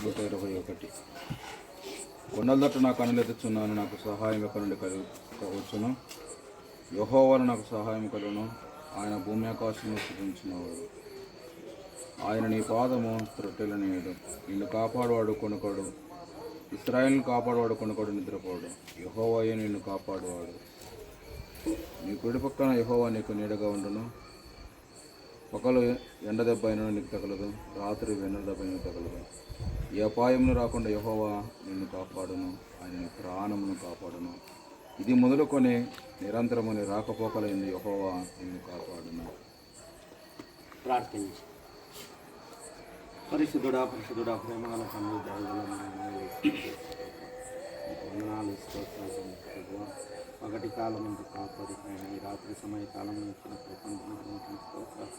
121. కొండల తట్టు నాకు కనులెత్తుచున్నాను, నాకు సహాయం ఎక్కడి నుండి కలుగువచ్చును. యెహోవాను నాకు సహాయం కలుగును. ఆయన భూమి ఆకాశంలో సృజించినవాడు. ఆయన నీ పాదము త్రొట్టెలనీయుడు. నిన్ను కాపాడువాడు కొనుకోడు. ఇశ్రాయేలును కాపాడువాడు కొనుకోడు, నిద్రపోడు. యెహోవాయే నిన్ను కాపాడువాడు. నీ కుడి పక్కన యెహోవా నీకు నీడగా ఉండును. పగలు ఎండ దెబ్బ అయినా నీకు తగలదు, రాత్రి వెన్న దెబ్బ అయినా తగలదు. ఈ అపాయమును రాకుండా యెహోవా నిన్ను కాపాడును. ఆయన నీ ప్రాణమును కాపాడును. ఇది మొదలుకొని నిరంతరము నీ రాకపోకలైంది యెహోవా నిన్ను కాపాడును. ప్రార్థించి. పరిశుద్ధుడా ప్రేమగల తండ్రి, వందనాలు, స్తోత్రాలు. పగటి కాలం నుంచి కాపాడి ఆయన ఈ రాత్రి సమయ కాలం ఇచ్చిన ప్రపంచం స్తోత్రాలు.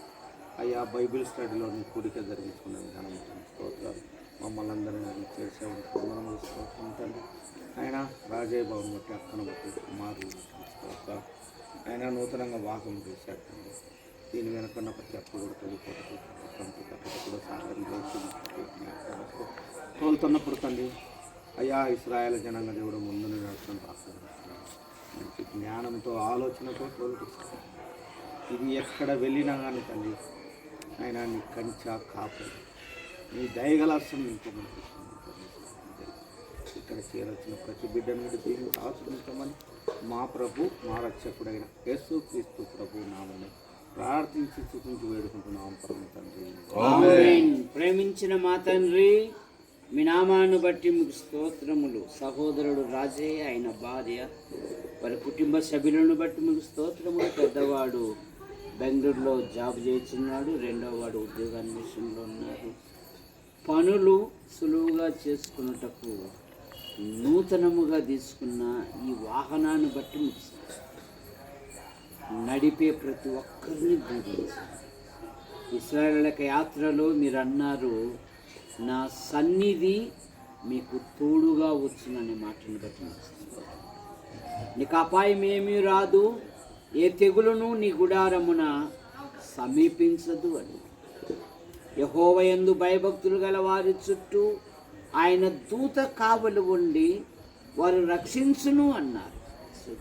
అయ్యా, బైబిల్ స్టడీలో నీ కూడిక జరిగించుకునే విధానం స్తోత్రాలు. మమ్మల్ని అందరినీ చేసేవాడు వందనములు, స్తోత్రం తండ్రి. ఆయన రాజయ్య భవన్ బట్టి, అక్కను బట్టి, కుమారులు స్తోత్రాలు. ఆయన నూతనంగా వాసం చేశాడు తండ్రి. దీని వెనకన్న ప్రతి అప్పు కూడా తొలిపోతుంది. కూడా సహాయం చేసి తోలుతున్నప్పుడు తండ్రి అయ్యా, ఇశ్రాయేలు జనాంగ దేవుడు ముందుని నడుచుకుని మంచి జ్ఞానంతో ఆలోచనతో తోలుకొస్తాడు. ఇది ఎక్కడ వెళ్ళినా కానీ తండ్రి ఆయన నీ కంచా కాపు, నీ దయగలాసం ఇంకోమని ఇక్కడ చేరొచ్చిన ప్రతి బిడ్డను దీన్ని ఆశ్రయించమని మా ప్రభు, మా రక్షకుడైన యేసుక్రీస్తు ప్రభు నామమున ప్రార్థించి చూపించి వేడుకుంటున్నాం పరమ తండ్రి. ఆమేన్. ప్రేమించిన మా తండ్రి, మీ నామాన్ని బట్టి మీకు స్తోత్రములు. సహోదరుడు రాజయ్య, ఆయన భార్య, వారి కుటుంబ సభ్యులను బట్టి మీకు స్తోత్రములు. పెద్దవాడు బెంగళూరులో జాబ్ చేస్తున్నాడు, రెండో వాడు ఉద్యోగాన్వేషణలో ఉన్నారు. పనులు సులువుగా చేసుకున్నటకు నూతనముగా తీసుకున్న ఈ వాహనాన్ని బట్టి మీకు నడిపే ప్రతి ఒక్కరిని దీవించండి. ఇశ్రాయేలు యాత్రలో మీరు అన్నారు, నా సన్నిధి మీకు తోడుగా వచ్చుననే మాటను బట్టి నీకు అపాయం ఏమీ రాదు, ఏ తెగులును నీ గుడారమున సమీపించదు అని. యెహోవా యందు భయభక్తులు గల వారి చుట్టూ ఆయన దూత కావలు ఉండి వారు రక్షించును అన్నారు.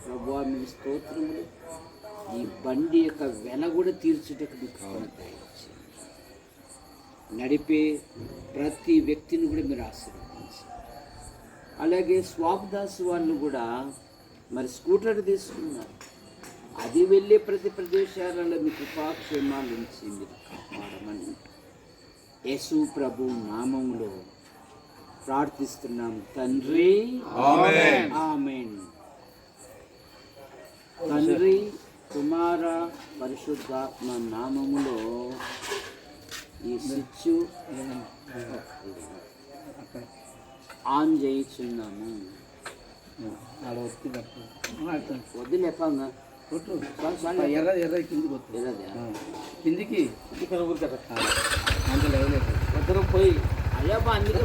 ప్రభువా, మీ స్తోత్రములు. ఈ బండి యొక్క వెల కూడా తీర్చుటకు మీకు నడిపే ప్రతి వ్యక్తిని కూడా మీరు ఆశీర్వదించారు. అలాగే స్వాప్దాస్ వాళ్ళు కూడా మరి స్కూటర్ తీసుకున్నారు. అది వెళ్ళే ప్రతి ప్రదేశాలలో మీకు కృపాక్షేమాల నుంచి మీరు కాపాడమని యేసు ప్రభు నామములో ప్రార్థిస్తున్నాం తండ్రి. ఆమేన్. తండ్రి, కుమార, పరిశుద్ధాత్మ నామములో ఈ స్విచ్ ఆన్ చేయించున్నాము. వదిలేపంగా కిందికి పోయి అయ్యా అందుకే